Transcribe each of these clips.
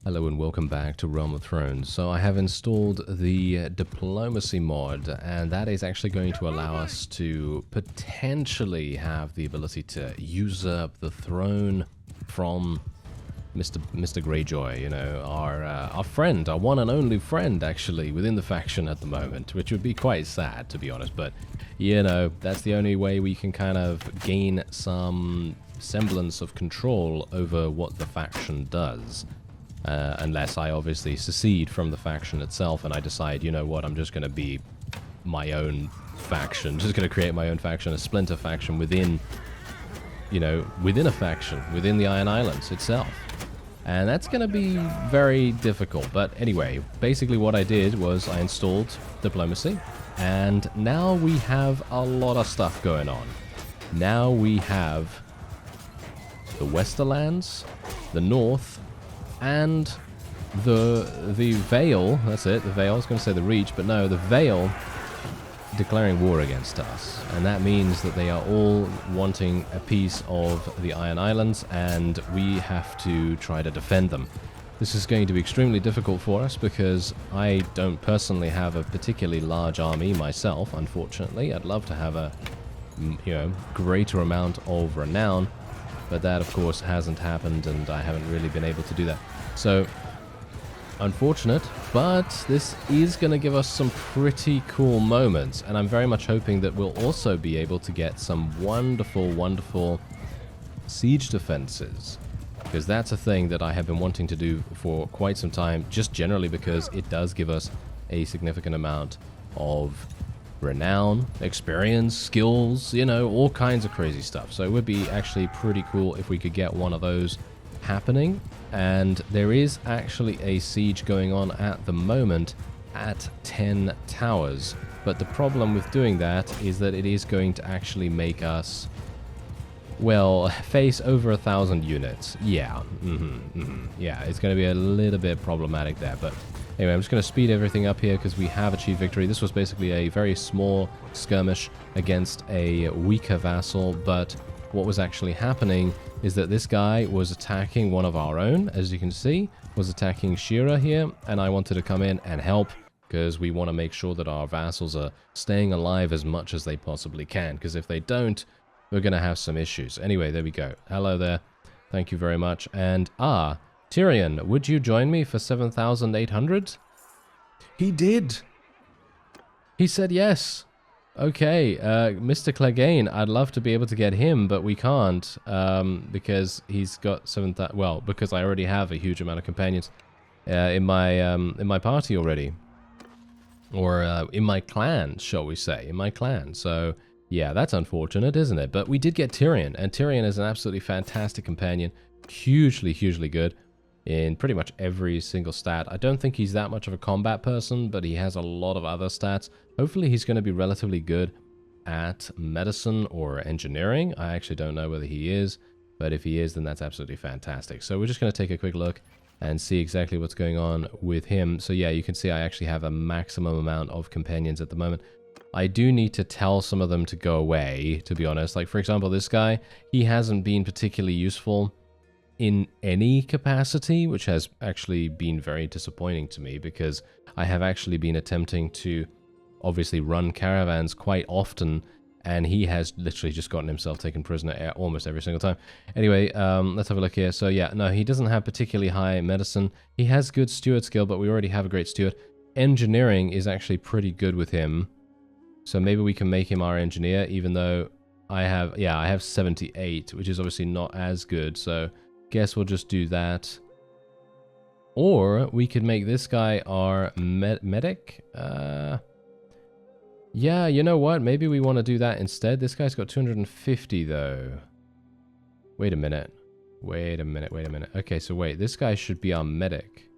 Hello and welcome back to Realm of Thrones. So I have installed the Diplomacy mod, and that is actually going to allow us to potentially have the ability to usurp the throne from Mr. Greyjoy, you know, our friend, our one and only friend, actually, within the faction at the moment, which would be quite sad, to be honest, but, you know, that's the only way we can kind of gain some semblance of control over what the faction does. Unless I obviously secede from the faction itself and I decide, you know what, I'm just going to be my own faction, just going to create my own faction, a splinter faction within, you know, within a faction, within the Iron Islands itself. And that's going to be very difficult. But anyway, basically what I did was I installed Diplomacy, and now we have a lot of stuff going on. Now we have the Westerlands, the North, and the Vale, that's it, the Vale, I was going to say the Reach, but no, the Vale declaring war against us. And that means that they are all wanting a piece of the Iron Islands, and we have to try to defend them. This is going to be extremely difficult for us because I don't personally have a particularly large army myself, unfortunately. I'd love to have a, you know, greater amount of renown, but that of course hasn't happened and I haven't really been able to do that. So, unfortunate, but this is going to give us some pretty cool moments, and I'm very much hoping that we'll also be able to get some wonderful, wonderful siege defenses, because that's a thing that I have been wanting to do for quite some time, just generally because it does give us a significant amount of renown, experience, skills, you know, all kinds of crazy stuff. So it would be actually pretty cool if we could get one of those happening. And there is actually a siege going on at the moment at 10 towers, but the problem with doing that is that it is going to actually make us, well, face over 1,000 units. Yeah, yeah, it's going to be a little bit problematic there, but anyway, I'm just going to speed everything up here because we have achieved victory. This was basically a very small skirmish against a weaker vassal, but what was actually happening is that this guy was attacking one of our own, as you can see, was attacking Shira here, and I wanted to come in and help because we want to make sure that our vassals are staying alive as much as they possibly can, because if they don't, we're going to have some issues. Anyway, there we go. Hello there. Thank you very much. And, Tyrion, would you join me for 7,800? He did. He said yes. Okay, Mr. Clegane, I'd love to be able to get him, but we can't, because he's got 7,000, well, because I already have a huge amount of companions in my party already. Or in my clan, shall we say, in my clan. So, yeah, that's unfortunate, isn't it? But we did get Tyrion, and Tyrion is an absolutely fantastic companion, hugely, hugely good in pretty much every single stat. I don't think he's that much of a combat person, but he has a lot of other stats. Hopefully he's going to be relatively good at medicine or engineering. I actually don't know whether he is, but if he is, then that's absolutely fantastic. So we're just going to take a quick look and see exactly what's going on with him. So yeah, you can see I actually have a maximum amount of companions at the moment. I do need to tell some of them to go away, to be honest. Like, for example, this guy, he hasn't been particularly useful in any capacity, which has actually been very disappointing to me because I have actually been attempting to obviously run caravans quite often, and he has literally just gotten himself taken prisoner almost every single time. Anyway, let's have a look here. So yeah, no, he doesn't have particularly high medicine. He has good steward skill, but we already have a great steward. Engineering is actually pretty good with him, so maybe we can make him our engineer, even though I have 78, which is obviously not as good, so guess we'll just do that. Or we could make this guy our medic. Yeah, you know what? Maybe we want to do that instead. This guy's got 250 though. Wait a minute. Okay, so wait, this guy should be our medic.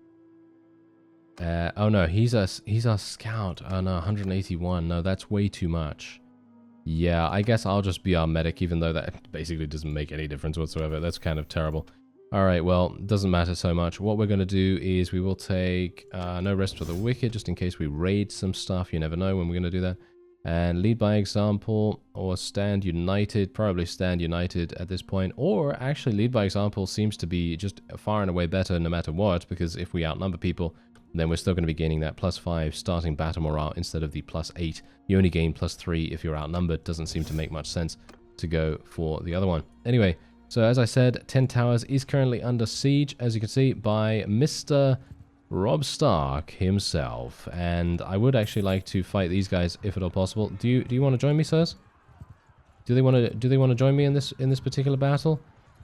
Oh no, he's our scout. Oh no, 181. No, that's way too much. Yeah, I guess I'll just be our medic, even though that basically doesn't make any difference whatsoever. That's kind of terrible. Alright, well, doesn't matter so much. What we're going to do is we will take no rest for the wicked, just in case we raid some stuff. You never know when we're going to do that. And lead by example or stand united, probably stand united at this point, or actually lead by example seems to be just far and away better no matter what, because if we outnumber people, then we're still going to be gaining that +5 starting battle morale instead of the +8. You only gain +3 if you're outnumbered. Doesn't seem to make much sense to go for the other one. Anyway, so as I said, 10 Towers is currently under siege, as you can see, by Mr. Rob Stark himself, and I would actually like to fight these guys if at all possible. Do you want to join me, sirs? Do they want to join me in this particular battle?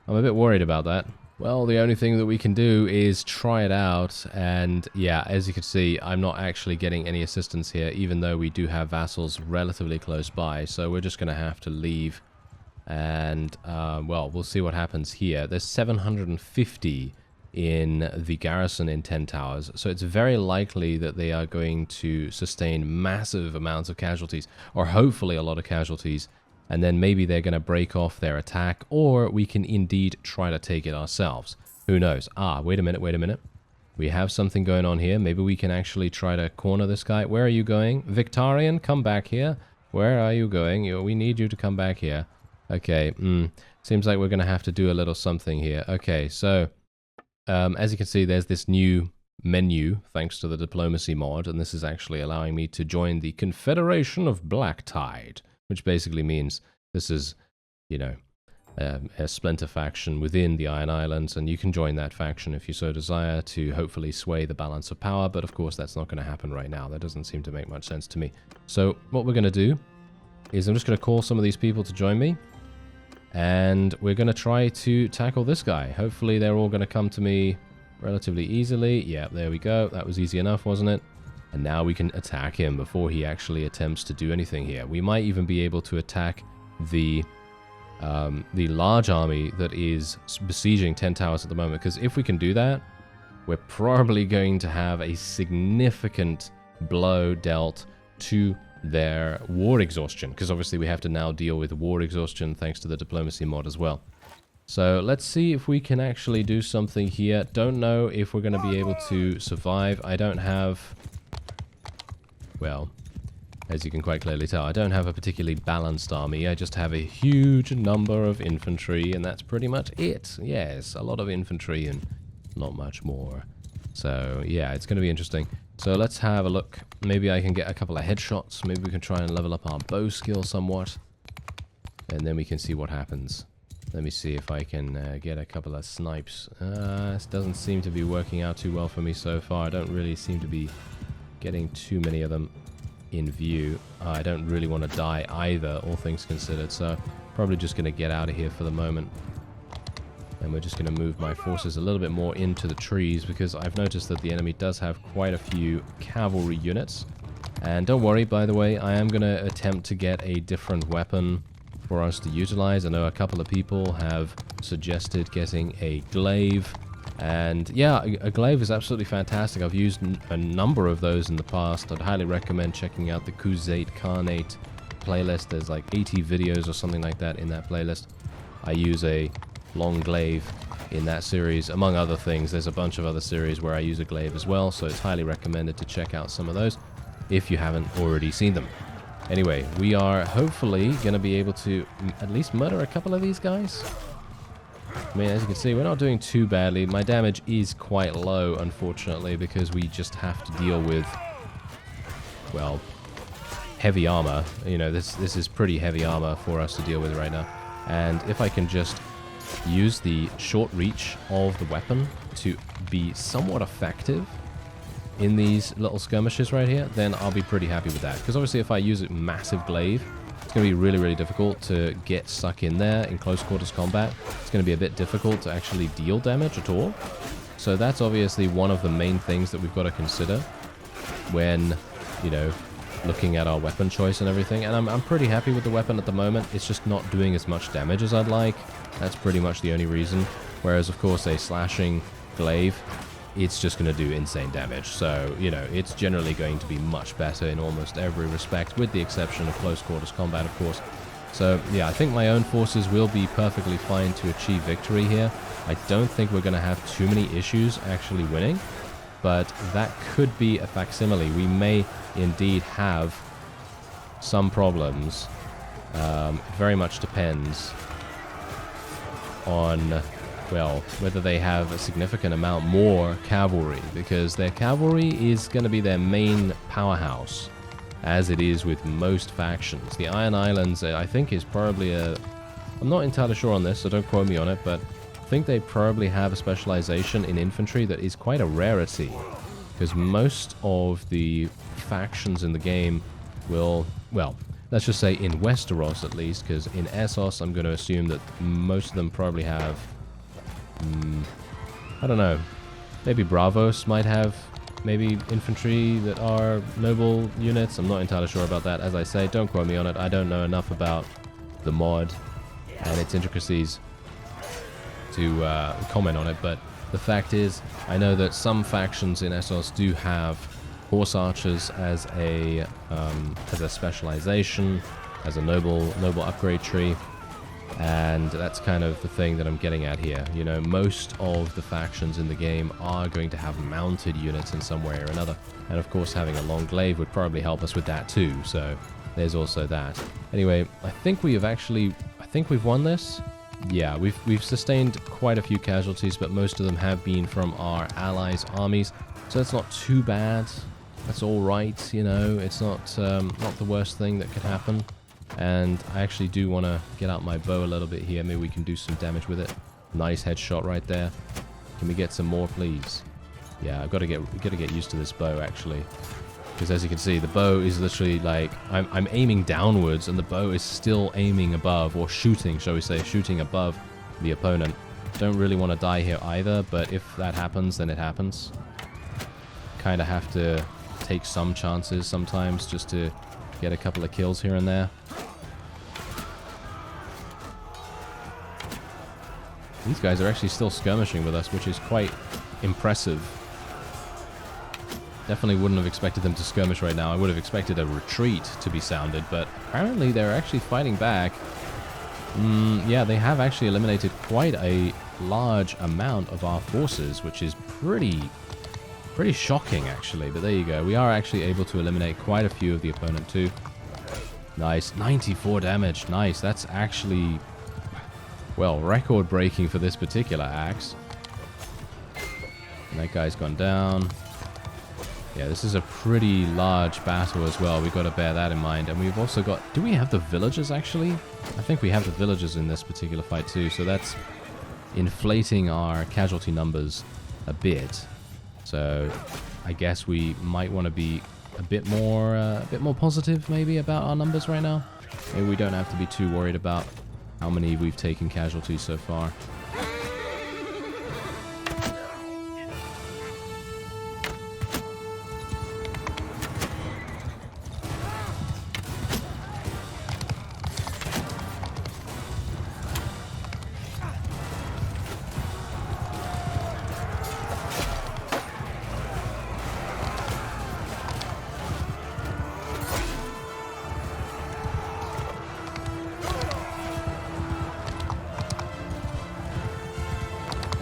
I'm a bit worried about that. Well, the only thing that we can do is try it out, and yeah, as you can see, I'm not actually getting any assistance here, even though we do have vassals relatively close by, so we're just going to have to leave, and well, we'll see what happens here. There's 750 in the garrison in 10 Towers, so it's very likely that they are going to sustain massive amounts of casualties, or hopefully a lot of casualties, and then maybe they're going to break off their attack, or we can indeed try to take it ourselves. Who knows? Ah, wait a minute. We have something going on here. Maybe we can actually try to corner this guy. Where are you going? Victorian, come back here. Where are you going? We need you to come back here. Okay, seems like we're going to have to do a little something here. Okay, so as you can see, there's this new menu thanks to the diplomacy mod, and this is actually allowing me to join the Confederation of Black Tide, which basically means this is, you know, a splinter faction within the Iron Islands, and you can join that faction if you so desire to hopefully sway the balance of power, but of course that's not going to happen right now. That doesn't seem to make much sense to me. So what we're going to do is I'm just going to call some of these people to join me, and we're going to try to tackle this guy. Hopefully they're all going to come to me relatively easily. Yeah, there we go. That was easy enough, wasn't it? And now we can attack him before he actually attempts to do anything here. We might even be able to attack the large army that is besieging 10 Towers at the moment, because if we can do that, we're probably going to have a significant blow dealt to their war exhaustion, because obviously we have to now deal with war exhaustion thanks to the diplomacy mod as well. So let's see if we can actually do something here. Don't know if we're going to be able to survive. I don't have, well, as you can quite clearly tell, I don't have a particularly balanced army. I just have a huge number of infantry, and that's pretty much it. Yes, a lot of infantry and not much more. So yeah, it's going to be interesting. So let's have a look. Maybe I can get a couple of headshots. Maybe we can try and level up our bow skill somewhat, and then we can see what happens. Let me see if I can get a couple of snipes. This doesn't seem to be working out too well for me so far. I don't really seem to be getting too many of them in view. I don't really want to die either, all things considered, so probably just going to get out of here for the moment. And we're just going to move my forces a little bit more into the trees, because I've noticed that the enemy does have quite a few cavalry units. And don't worry, by the way, I am going to attempt to get a different weapon for us to utilize. I know a couple of people have suggested getting a glaive. And yeah, a glaive is absolutely fantastic. I've used a number of those in the past. I'd highly recommend checking out the Khuzait Khanate playlist. There's like 80 videos or something like that in that playlist. I use a long glaive in that series, among other things. There's a bunch of other series where I use a glaive as well, so it's highly recommended to check out some of those if you haven't already seen them. Anyway, we are hopefully going to be able to at least murder a couple of these guys. I mean, as you can see, we're not doing too badly. My damage is quite low, unfortunately, because we just have to deal with, well, heavy armor. You know, this is pretty heavy armor for us to deal with right now. And if I can just use the short reach of the weapon to be somewhat effective in these little skirmishes right here, then I'll be pretty happy with that. Because obviously if I use a massive glaive, it's going to be really, really difficult to get stuck in there in close quarters combat. It's going to be a bit difficult to actually deal damage at all. So that's obviously one of the main things that we've got to consider when, you know, looking at our weapon choice and everything. And I'm pretty happy with the weapon at the moment. It's just not doing as much damage as I'd like. That's pretty much the only reason. Whereas, of course, a slashing glaive, it's just going to do insane damage. So, you know, it's generally going to be much better in almost every respect, with the exception of close quarters combat, of course. So, yeah, I think my own forces will be perfectly fine to achieve victory here. I don't think we're going to have too many issues actually winning, but that could be a facsimile. We may indeed have some problems. It very much depends on, well, whether they have a significant amount more cavalry, because their cavalry is going to be their main powerhouse, as it is with most factions. The Iron Islands, I think, is probably a... I'm not entirely sure on this, so don't quote me on it, but I think they probably have a specialization in infantry that is quite a rarity, because most of the factions in the game will, well, let's just say in Westeros at least, because in Essos I'm going to assume that most of them probably have, I don't know, maybe Bravos might have maybe infantry that are noble units. I'm not entirely sure about that. As I say, don't quote me on it. I don't know enough about the mod and its intricacies to comment on it, but the fact is, I know that some factions in Essos do have horse archers as a specialization, as a noble upgrade tree, and that's kind of the thing that I'm getting at here. You know, most of the factions in the game are going to have mounted units in some way or another, and of course having a long glaive would probably help us with that too, so there's also that. Anyway, I think we've won this. Yeah, we've sustained quite a few casualties, but most of them have been from our allies' armies, so that's not too bad. That's all right, you know. It's not the worst thing that could happen. And I actually do want to get out my bow a little bit here. Maybe we can do some damage with it. Nice headshot right there. Can we get some more, please? Yeah, I've got to get used to this bow actually, because as you can see, the bow is literally like I'm aiming downwards, and the bow is still aiming above, or shooting, shall we say, shooting above the opponent. Don't really want to die here either, but if that happens, then it happens. Kind of have to take some chances sometimes just to get a couple of kills here and there. These guys are actually still skirmishing with us, which is quite impressive. Definitely wouldn't have expected them to skirmish right now. I would have expected a retreat to be sounded, but apparently they're actually fighting back. Yeah, they have actually eliminated quite a large amount of our forces, which is pretty shocking actually, but there you go. We are actually able to eliminate quite a few of the opponent too. Nice. 94 damage. Nice. That's actually, well, record breaking for this particular axe. And that guy's gone down. Yeah, this is a pretty large battle as well. We've got to bear that in mind. And we've also got... Do we have the villagers, actually? I think we have the villagers in this particular fight, too. So that's inflating our casualty numbers a bit. So I guess we might want to be a bit more positive, maybe, about our numbers right now. Maybe we don't have to be too worried about how many we've taken casualties so far.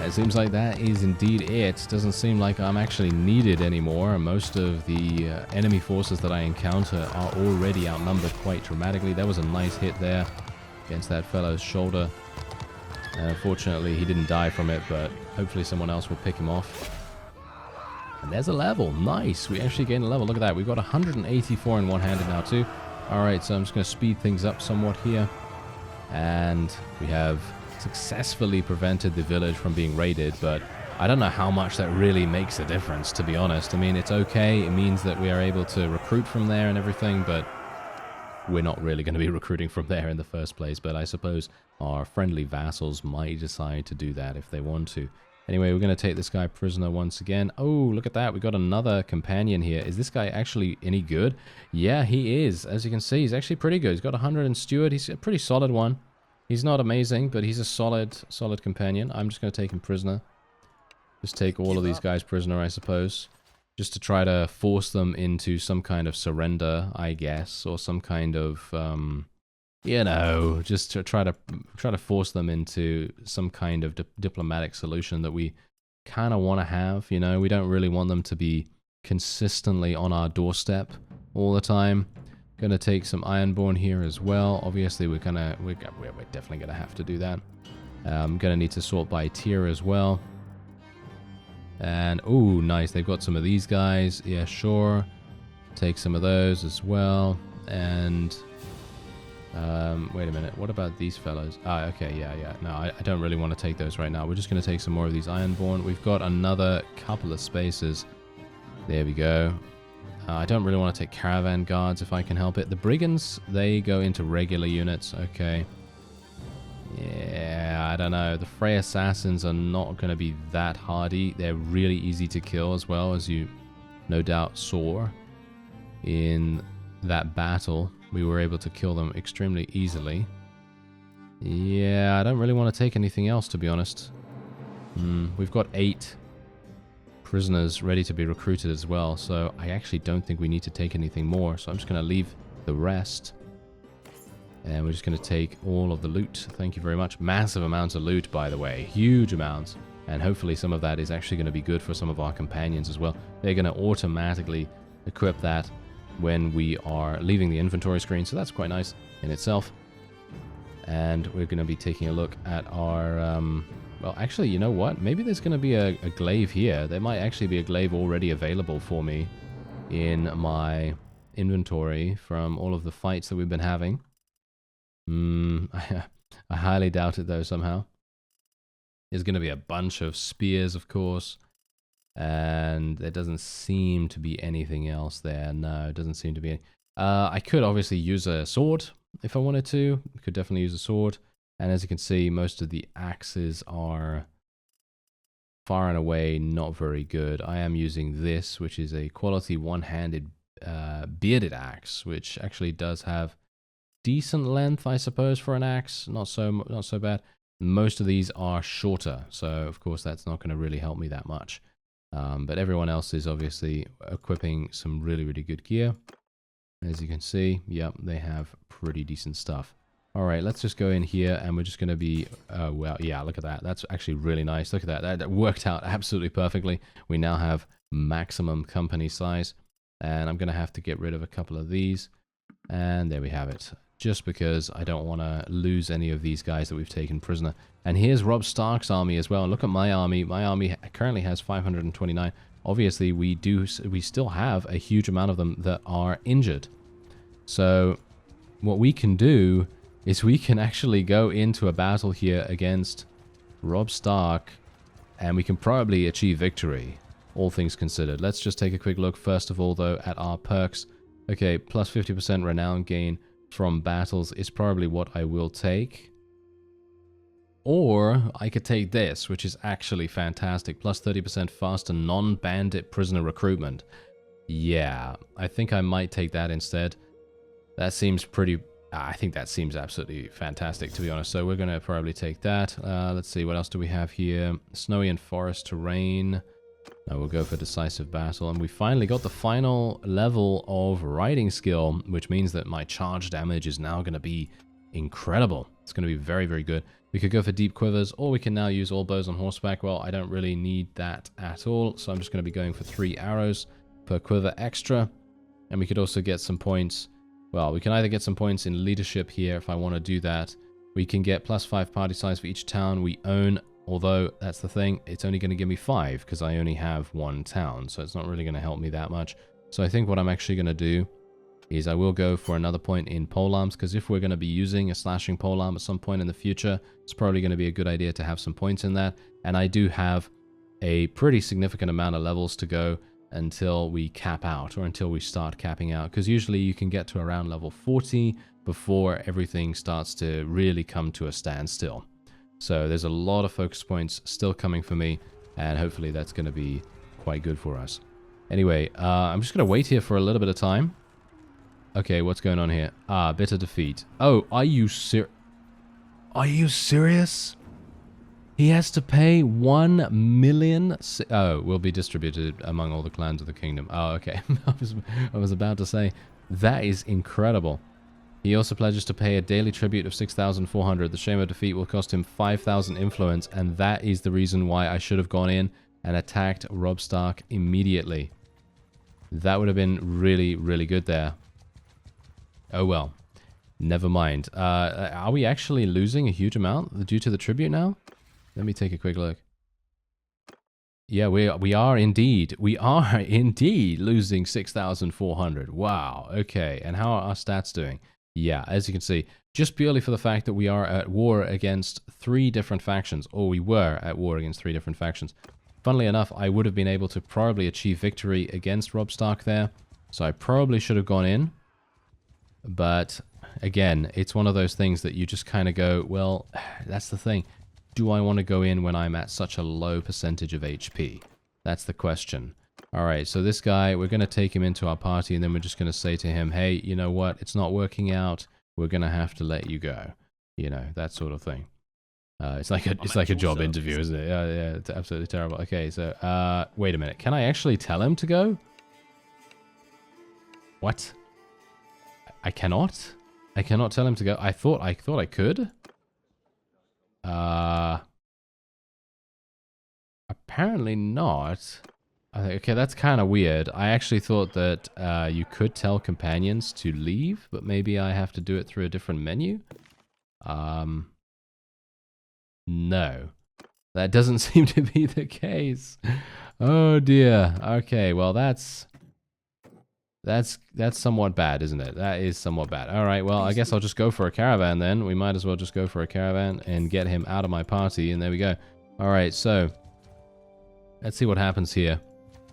It seems like that is indeed it. Doesn't seem like I'm actually needed anymore. Most of the enemy forces that I encounter are already outnumbered quite dramatically. There was a nice hit there against that fellow's shoulder. Unfortunately, he didn't die from it, but hopefully someone else will pick him off. And there's a level. Nice. We actually gained a level. Look at that. We've got 184 in one-handed now too. Alright, so I'm just going to speed things up somewhat here. And we have successfully prevented the village from being raided, but I don't know how much that really makes a difference, to be honest. I mean, it's okay. It means that we are able to recruit from there and everything, but we're not really going to be recruiting from there in the first place. But I suppose our friendly vassals might decide to do that if they want to. Anyway, we're going to take this guy prisoner once again. Oh, look at that. We got another companion here. Is this guy actually any good? Yeah, he is. As you can see, he's actually pretty good. He's got 100 in steward. He's a pretty solid one. He's not amazing, but he's a solid companion. I'm just going to take him prisoner. Just take all of these guys prisoner, I suppose. Just to try to force them into some kind of surrender, I guess. Or some kind of, you know, just to try to force them into some kind of diplomatic solution that we kind of want to have, you know. We don't really want them to be consistently on our doorstep all the time. Gonna take some Ironborn here as well. Obviously, we're definitely gonna have to do that. Gonna need to sort by tier as well. And oh, nice, they've got some of these guys. Yeah, sure. Take some of those as well. And wait a minute, what about these fellows? Ah, okay, yeah. No, I don't really want to take those right now. We're just going to take some more of these Ironborn. We've got another couple of spaces. There we go. I don't really want to take Caravan Guards if I can help it. The Brigands, they go into regular units. Okay. Yeah, I don't know. The Frey Assassins are not going to be that hardy. They're really easy to kill as well, as you no doubt saw in that battle. We were able to kill them extremely easily. Yeah, I don't really want to take anything else, to be honest. We've got 8 prisoners ready to be recruited as well, so I actually don't think we need to take anything more. So I'm just going to leave the rest. And we're just going to take all of the loot. Thank you very much. Massive amounts of loot, by the way. Huge amounts. And hopefully some of that is actually going to be good for some of our companions as well. They're going to automatically equip that when we are leaving the inventory screen, so that's quite nice in itself. And we're going to be taking a look at our well, actually, you know what, maybe there's going to be a glaive here. There might actually be a glaive already available for me in my inventory from all of the fights that we've been having. I highly doubt it though. Somehow there's going to be a bunch of spears, of course. And there doesn't seem to be anything else there. No, it doesn't seem to be any. I could obviously use a sword if I wanted to. Could definitely use a sword. And as you can see, most of the axes are far and away not very good. I am using this, which is a quality one-handed bearded axe, which actually does have decent length, I suppose, for an axe. Not so bad. Most of these are shorter, so of course that's not going to really help me that much. But everyone else is obviously equipping some really, really good gear. As you can see, yep, they have pretty decent stuff. All right, let's just go in here and we're just going to be, well, yeah, look at that. That's actually really nice. Look at that. That worked out absolutely perfectly. We now have maximum company size. And I'm going to have to get rid of a couple of these. And there we have it. Just because I don't want to lose any of these guys that we've taken prisoner. And here's Robb Stark's army as well. Look at my army. My army currently has 529. Obviously, we still have a huge amount of them that are injured. So what we can do is we can actually go into a battle here against Robb Stark, and we can probably achieve victory, all things considered. Let's just take a quick look, first of all, though, at our perks. Okay, plus 50% renown gain from battles is probably what I will take. Or I could take this, which is actually fantastic. Plus 30% faster non-bandit prisoner recruitment. Yeah, I think I might take that instead. That seems pretty... I think that seems absolutely fantastic, to be honest. So we're going to probably take that. Let's see, what else do we have here? Snowy and forest terrain. We'll go for decisive battle. And we finally got the final level of riding skill, which means that my charge damage is now going to be incredible. It's going to be very, very good. We could go for deep quivers, or we can now use all bows on horseback. Well, I don't really need that at all, so I'm just going to be going for 3 arrows per quiver extra. And we could also get some points. Well, we can either get some points in leadership here if I want to do that. We can get plus 5 party size for each town we own. Although, that's the thing, it's only going to give me 5 because I only have 1 town. So it's not really going to help me that much. So I think what I'm actually going to do is I will go for another point in polearms, because if we're going to be using a slashing polearm at some point in the future, it's probably going to be a good idea to have some points in that. And I do have a pretty significant amount of levels to go until we cap out, or until we start capping out, because usually you can get to around level 40 before everything starts to really come to a standstill. So there's a lot of focus points still coming for me, and hopefully that's going to be quite good for us. Anyway, I'm just going to wait here for a little bit of time. Okay, what's going on here? Bitter defeat. Oh, are you serious? He has to pay 1 million... Oh, will be distributed among all the clans of the kingdom. Oh, okay. I was about to say, that is incredible. He also pledges to pay a daily tribute of 6,400. The shame of defeat will cost him 5,000 influence, and that is the reason why I should have gone in and attacked Robb Stark immediately. That would have been really, really good there. Oh well. Never mind. Are we actually losing a huge amount due to the tribute now? Let me take a quick look. Yeah, we are indeed. We are indeed losing 6,400. Wow. Okay. And how are our stats doing? Yeah, as you can see, just purely for the fact that we are at war against 3 different factions, or we were at war against 3 different factions. Funnily enough, I would have been able to probably achieve victory against Rob Stark there, so I probably should have gone in. But again, it's one of those things that you just kind of go, well, that's the thing. Do I want to go in when I'm at such a low percentage of HP? That's the question. Alright, so this guy, we're going to take him into our party, and then we're just going to say to him, hey, you know what, it's not working out, we're going to have to let you go. You know, that sort of thing. It's like a job interview, isn't it? Yeah, it's absolutely terrible. Okay, so, wait a minute, can I actually tell him to go? What? I cannot? I cannot tell him to go. I thought I could. Apparently not. Okay, that's kind of weird. I actually thought that you could tell companions to leave, but maybe I have to do it through a different menu. No. That doesn't seem to be the case. Oh dear. Okay, well that's somewhat bad, isn't it? That is somewhat bad. Alright, well, I guess I'll just go for a caravan then. We might as well just go for a caravan and get him out of my party, and there we go. Alright, so let's see what happens here.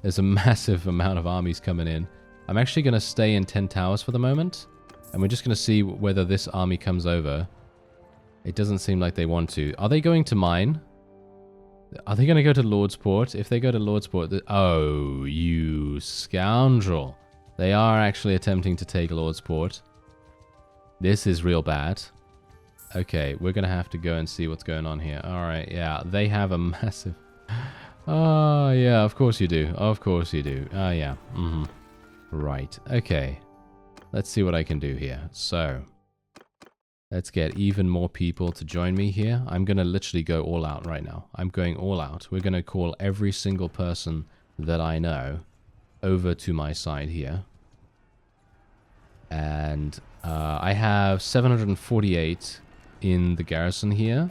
There's a massive amount of armies coming in. I'm actually going to stay in 10 towers for the moment, and we're just going to see whether this army comes over. It doesn't seem like they want to. Are they going to mine? Are they going to go to Lordsport? If they go to Lordsport... Oh, you scoundrel. They are actually attempting to take Lordsport. This is real bad. Okay, we're going to have to go and see what's going on here. Alright, yeah, they have a massive... Oh, yeah, of course you do. Of course you do. Oh, yeah. Right, okay. Let's see what I can do here. So, let's get even more people to join me here. I'm going to literally go all out right now. I'm going all out. We're going to call every single person that I know over to my side here. And I have 748 in the garrison here.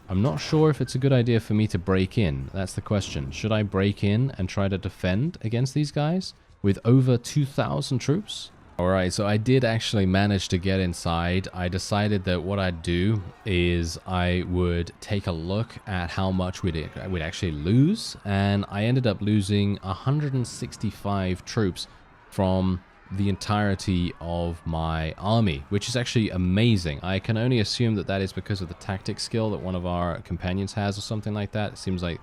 I'm not sure if it's a good idea for me to break in. That's the question. Should I break in and try to defend against these guys with over 2,000 troops? Alright, so I did actually manage to get inside. I decided that what I'd do is I would take a look at how much we'd actually lose, and I ended up losing 165 troops from the entirety of my army, which is actually amazing. I can only assume that that is because of the tactic skill that one of our companions has or something like that. It seems like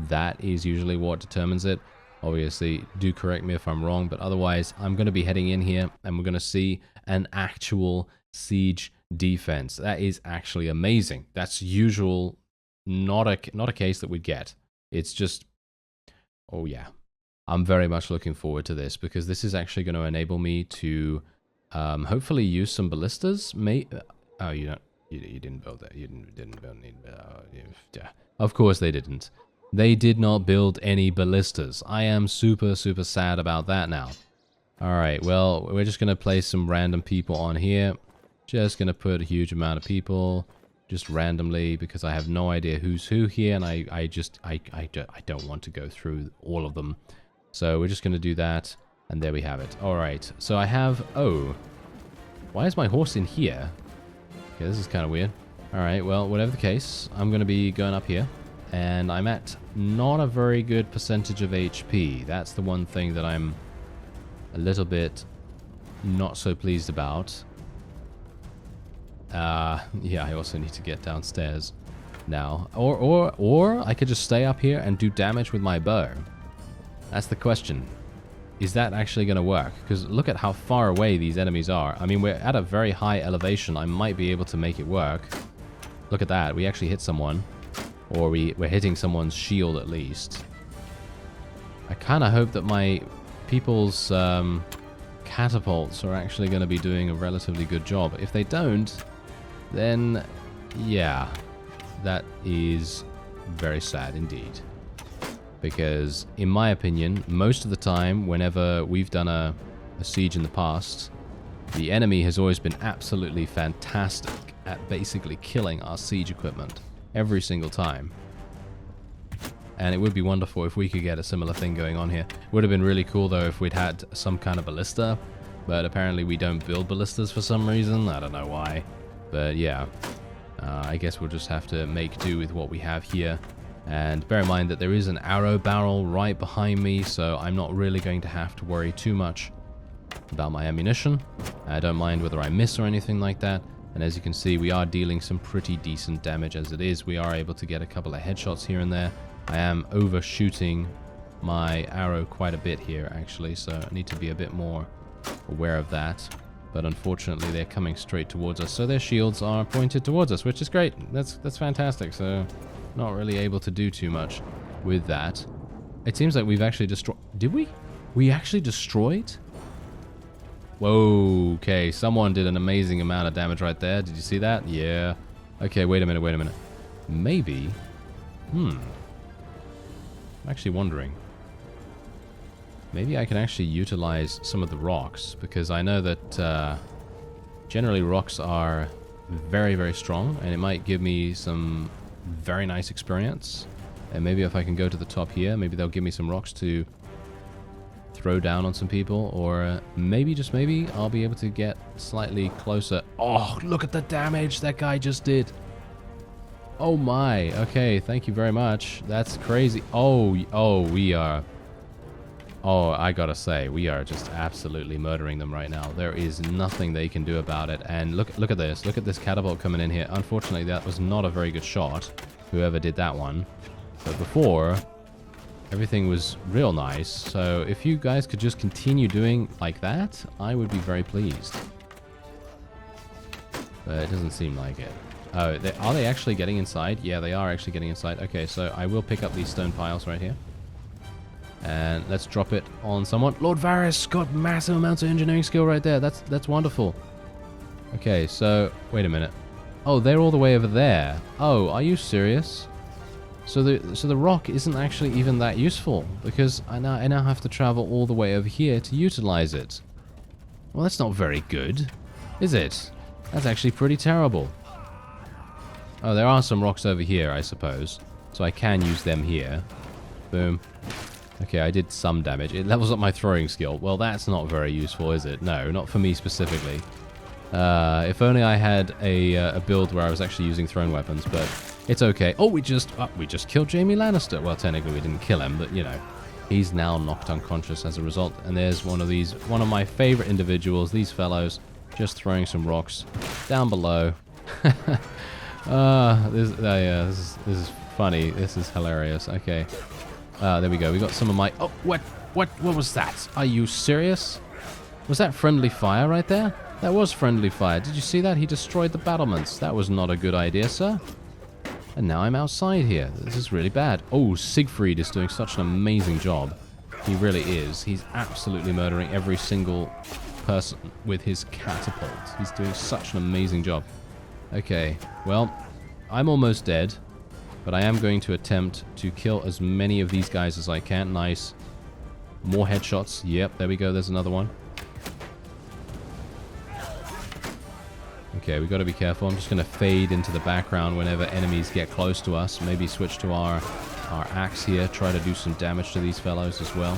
that is usually what determines it. Obviously, do correct me if I'm wrong, but otherwise, I'm going to be heading in here and we're going to see an actual siege defense. That is actually amazing. That's usual, not a case that we'd get. It's just, oh yeah. I'm very much looking forward to this because this is actually going to enable me to hopefully use some ballistas. Oh, you didn't build that. You didn't build any. Yeah. Of course they didn't. They did not build any ballistas. I am super sad about that now. Alright, well, we're just going to place some random people on here. Just going to put a huge amount of people just randomly because I have no idea who's who here, and I don't want to go through all of them. So we're just going to do that, and there we have it. Alright, so I have... Oh, why is my horse in here? Okay, this is kind of weird. Alright, well, whatever the case, I'm going to be going up here. And I'm at not a very good percentage of HP. That's the one thing that I'm a little bit not so pleased about. Yeah, I also need to get downstairs now. Or I could just stay up here and do damage with my bow. That's the question. Is that actually going to work? Because look at how far away these enemies are. I mean, we're at a very high elevation. I might be able to make it work. Look at that. We actually hit someone. Or we're hitting someone's shield at least. I kind of hope that my people's catapults are actually going to be doing a relatively good job. If they don't, then yeah, that is very sad indeed. Because in my opinion, most of the time, whenever we've done a siege in the past, The enemy has always been absolutely fantastic at basically killing our siege equipment every single time. And it would be wonderful if we could get a similar thing going on here. Would have been really cool though if we'd had some kind of ballista, but apparently we don't build ballistas for some reason. I don't know why, but yeah, I guess we'll just have to make do with what we have here. And bear in mind that there is an arrow barrel right behind me, so I'm not really going to have to worry too much about my ammunition. I don't mind whether I miss or anything like that. And as you can see, we are dealing some pretty decent damage as it is. We are able to get a couple of headshots here and there. I am overshooting my arrow quite a bit here, actually, so I need to be a bit more aware of that. But unfortunately, they're coming straight towards us, so their shields are pointed towards us, which is great. That's fantastic, so not really able to do too much with that. It seems like we've actually destroyed... Did we? We actually destroyed? Whoa, okay, someone did an amazing amount of damage right there. Did you see that? Yeah. Okay, wait a minute. Maybe... I'm actually wondering. Maybe I can actually utilize some of the rocks, because I know that generally rocks are very, very strong, and it might give me some very nice experience. And maybe if I can go to the top here, maybe they'll give me some rocks to throw down on some people, or maybe, just maybe, I'll be able to get slightly closer. Oh, look at the damage that guy just did. Oh my, okay, thank you very much. That's crazy. Oh, we are... Oh, I gotta say, we are just absolutely murdering them right now. There is nothing they can do about it. And look at this. Look at this catapult coming in here. Unfortunately, that was not a very good shot, whoever did that one. But before, everything was real nice. So if you guys could just continue doing like that, I would be very pleased. But it doesn't seem like it. Oh, are they actually getting inside? Yeah, they are actually getting inside. Okay, so I will pick up these stone piles right here. And let's drop it on someone. Lord Varys got massive amounts of engineering skill right there. That's wonderful. Okay, so wait a minute. Oh, they're all the way over there. Oh, are you serious? So the rock isn't actually even that useful, because I now have to travel all the way over here to utilize it. Well, that's not very good, is it? That's actually pretty terrible. Oh, there are some rocks over here, I suppose. So I can use them here. Boom. Okay, I did some damage. It levels up my throwing skill. Well, that's not very useful, is it? No, not for me specifically. If only I had a build where I was actually using thrown weapons, but it's okay. Oh, we just killed Jaime Lannister. Well, technically we didn't kill him, but you know, he's now knocked unconscious as a result. And there's one of my favorite individuals, these fellows, just throwing some rocks down below. This is funny. This is hilarious. Okay. There we go. We got some of my... Oh, what was that? Are you serious? Was that friendly fire right there? That was friendly fire. Did you see that? He destroyed the battlements. That was not a good idea, sir. And now I'm outside here. This is really bad. Oh, Siegfried is doing such an amazing job. He really is. He's absolutely murdering every single person with his catapult. He's doing such an amazing job. Okay, well, I'm almost dead. But I am going to attempt to kill as many of these guys as I can. Nice. More headshots. Yep, there we go. There's another one. Okay, we got to be careful. I'm just going to fade into the background whenever enemies get close to us. Maybe switch to our axe here. Try to do some damage to these fellows as well.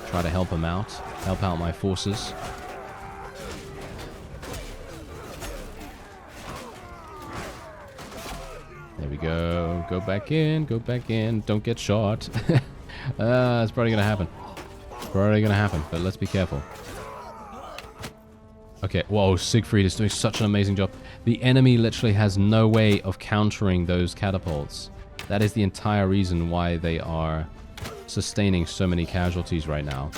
Try to help them out. Help out my forces. There we go. Go back in. Go back in. Don't get shot. It's probably going to happen. Probably going to happen, but let's be careful. Okay, whoa, Siegfried is doing such an amazing job. The enemy literally has no way of countering those catapults. That is the entire reason why they are sustaining so many casualties right now.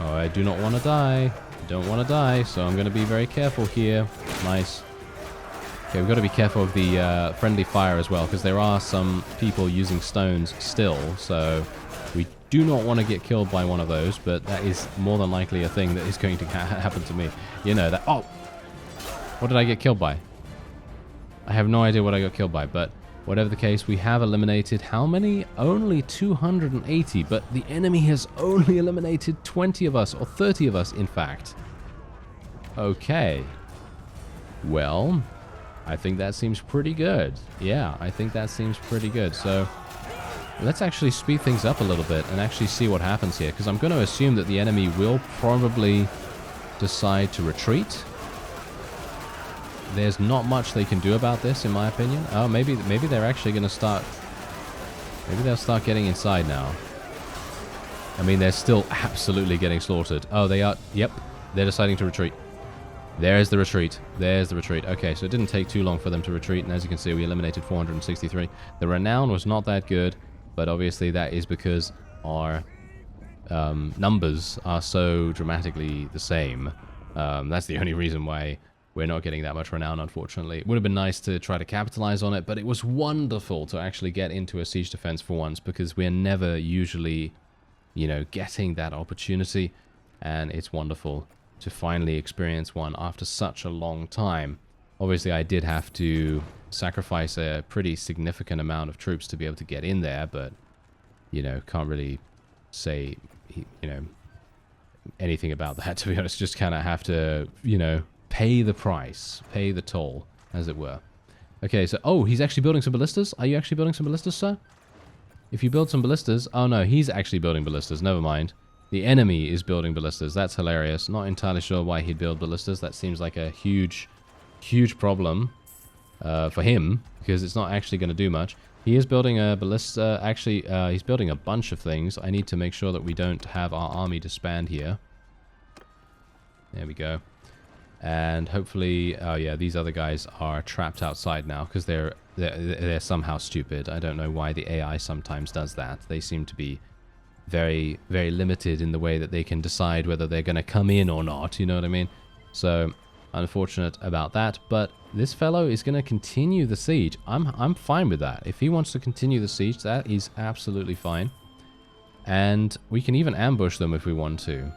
Oh, I do not want to die. I don't want to die, so I'm going to be very careful here. Nice. Okay, we've got to be careful of the friendly fire as well, because there are some people using stones still, so we do not want to get killed by one of those, but that is more than likely a thing that is going to happen to me. You know that. Oh! What did I get killed by? I have no idea what I got killed by, but whatever the case, we have eliminated how many? Only 280, but the enemy has only eliminated 20 of us, or 30 of us, in fact. Okay. Well, I think that seems pretty good. Yeah, I think that seems pretty good. So let's actually speed things up a little bit and actually see what happens here, because I'm going to assume that the enemy will probably decide to retreat. There's not much they can do about this, in my opinion. Oh, maybe they're actually going to start... Maybe they'll start getting inside now. I mean, they're still absolutely getting slaughtered. Oh, they are... Yep, they're deciding to retreat. There's the retreat. There's the retreat. Okay, so it didn't take too long for them to retreat, and as you can see, we eliminated 463. The renown was not that good, but obviously that is because our numbers are so dramatically the same. That's the only reason why we're not getting that much renown, unfortunately. It would have been nice to try to capitalize on it, but it was wonderful to actually get into a siege defense for once, because we're never usually, you know, getting that opportunity, and it's wonderful to finally experience one after such a long time. Obviously, I did have to sacrifice a pretty significant amount of troops to be able to get in there, but, you know, can't really say, you know, anything about that, to be honest. Just kind of have to, you know, pay the price, pay the toll, as it were. Okay, so, oh, he's actually building some ballistas? Are you actually building some ballistas, sir? If you build some ballistas... Oh, no, he's actually building ballistas. Never mind. The enemy is building ballistas. That's hilarious. Not entirely sure why he'd build ballistas. That seems like a huge, huge problem for him, because it's not actually going to do much. He is building a ballista. Actually, he's building a bunch of things. I need to make sure that we don't have our army disband here. There we go. And hopefully, oh yeah, these other guys are trapped outside now because they're somehow stupid. I don't know why the AI sometimes does that. They seem to be very, very limited in the way that they can decide whether they're going to come in or not. You know what I mean? So unfortunate about that. But this fellow is going to continue the siege. I'm fine with that. If he wants to continue the siege, that is absolutely fine. And we can even ambush them if we want to.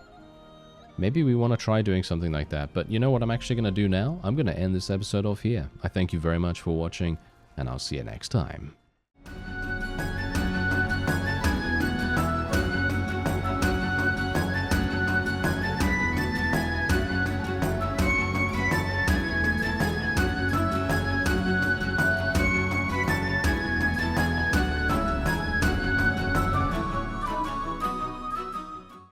Maybe we want to try doing something like that. But you know what I'm actually going to do now? I'm going to end this episode off here. I thank you very much for watching, and I'll see you next time.